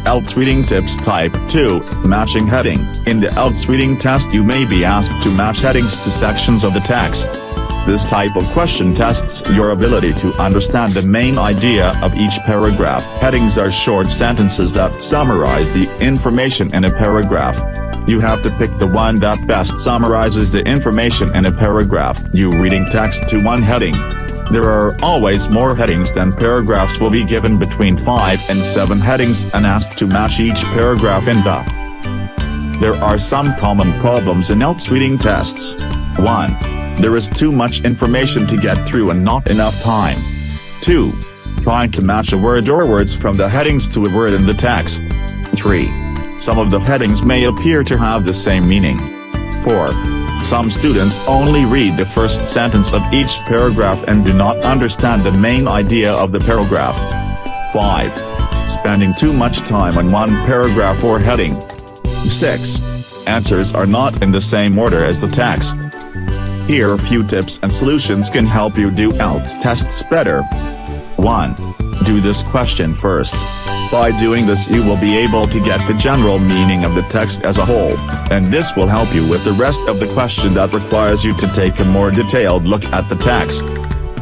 Ielts Reading Tips Type 2, Matching Heading. In the Ielts reading test you may be asked to match headings to sections of the text. This type of question tests your ability to understand the main idea of each paragraph. Headings are short sentences that summarize the information in a paragraph. You have to pick the one that best summarizes the information in a paragraph. You reading text to one heading. There are always more headings than paragraphs. Will be given between 5 and 7 headings and asked to match each paragraph in the. There are some common problems in Ielts reading tests. 1. There is too much information to get through and not enough time. 2. Trying to match a word or words from the headings to a word in the text. 3. Some of the headings may appear to have the same meaning. 4. Some students only read the first sentence of each paragraph and do not understand the main idea of the paragraph. 5. Spending too much time on one paragraph or heading. 6. Answers are not in the same order as the text. Here a few tips and solutions can help you do Ielts tests better. 1. Do this question first. By doing this you will be able to get the general meaning of the text as a whole, and this will help you with the rest of the question that requires you to take a more detailed look at the text.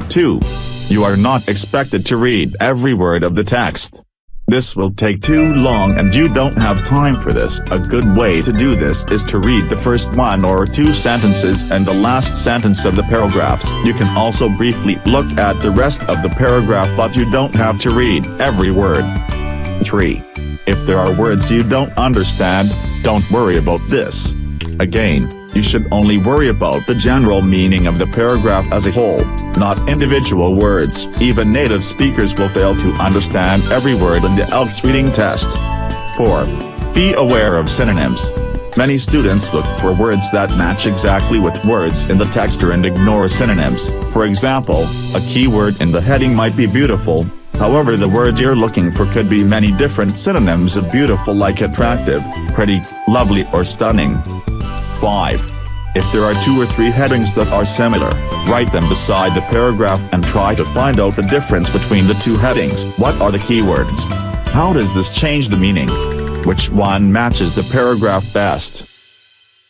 2. You are not expected to read every word of the text. This will take too long and you don't have time for this. A good way to do this is to read the first 1 or 2 sentences and the last sentence of the paragraphs. You can also briefly look at the rest of the paragraph, but you don't have to read every word. 3. If there are words you don't understand, don't worry about this. Again, you should only worry about the general meaning of the paragraph as a whole, not individual words. Even native speakers will fail to understand every word in the Ielts reading test. 4. Be aware of synonyms. Many students look for words that match exactly with words in the text and ignore synonyms. For example, a keyword in the heading might be beautiful. However, the word you're looking for could be many different synonyms of beautiful, like attractive, pretty, lovely, or stunning. 5. If there are 2 or 3 headings that are similar, write them beside the paragraph and try to find out the difference between the 2 headings. What are the keywords? How does this change the meaning? Which one matches the paragraph best?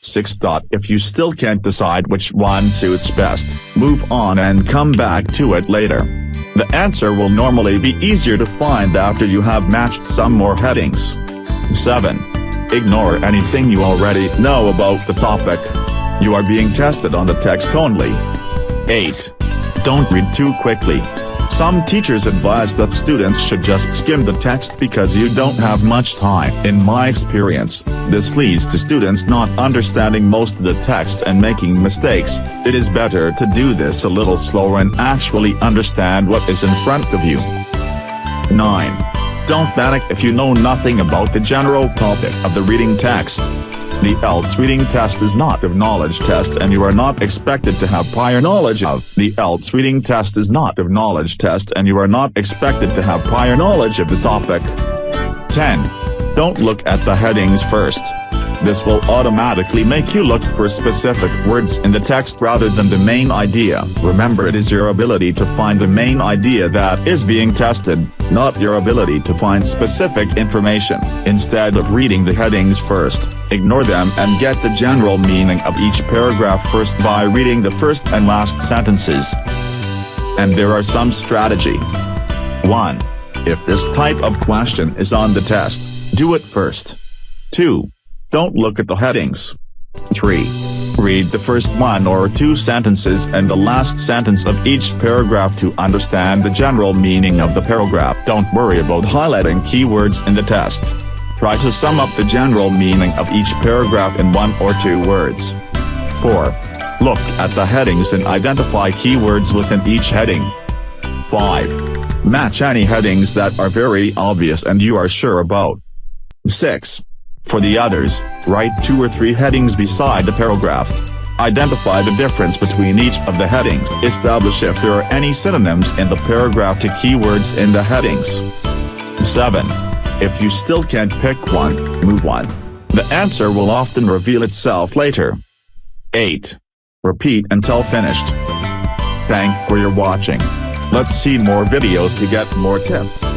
6. If you still can't decide which one suits best, move on and come back to it later. The answer will normally be easier to find after you have matched some more headings. 7. Ignore anything you already know about the topic. You are being tested on the text only. 8. Don't read too quickly. Some teachers advise that students should just skim the text because you don't have much time. In my experience, this leads to students not understanding most of the text and making mistakes. It is better to do this a little slower and actually understand what is in front of you. 9. Don't panic if you know nothing about the general topic of the reading text. The Ielts reading test is not a knowledge test and you are not expected to have prior knowledge of. The Ielts reading test is not a knowledge test and you are not expected to have prior knowledge of the topic. 10. Don't look at the headings first. This will automatically make you look for specific words in the text rather than the main idea. Remember, it is your ability to find the main idea that is being tested, not your ability to find specific information. Instead of reading the headings first, ignore them and get the general meaning of each paragraph first by reading the first and last sentences. And there are some strategy. 1. If this type of question is on the test, do it first. 2. Don't look at the headings. 3. Read the first 1 or 2 sentences and the last sentence of each paragraph to understand the general meaning of the paragraph. Don't worry about highlighting keywords in the test. Try to sum up the general meaning of each paragraph in 1 or 2 words. 4. Look at the headings and identify keywords within each heading. 5. Match any headings that are very obvious and you are sure about. 6. For the others, write 2 or 3 headings beside the paragraph. Identify the difference between each of the headings. Establish if there are any synonyms in the paragraph to keywords in the headings. 7. If you still can't pick one, move on. The answer will often reveal itself later. 8. Repeat until finished. Thanks for your watching. Let's see more videos to get more tips.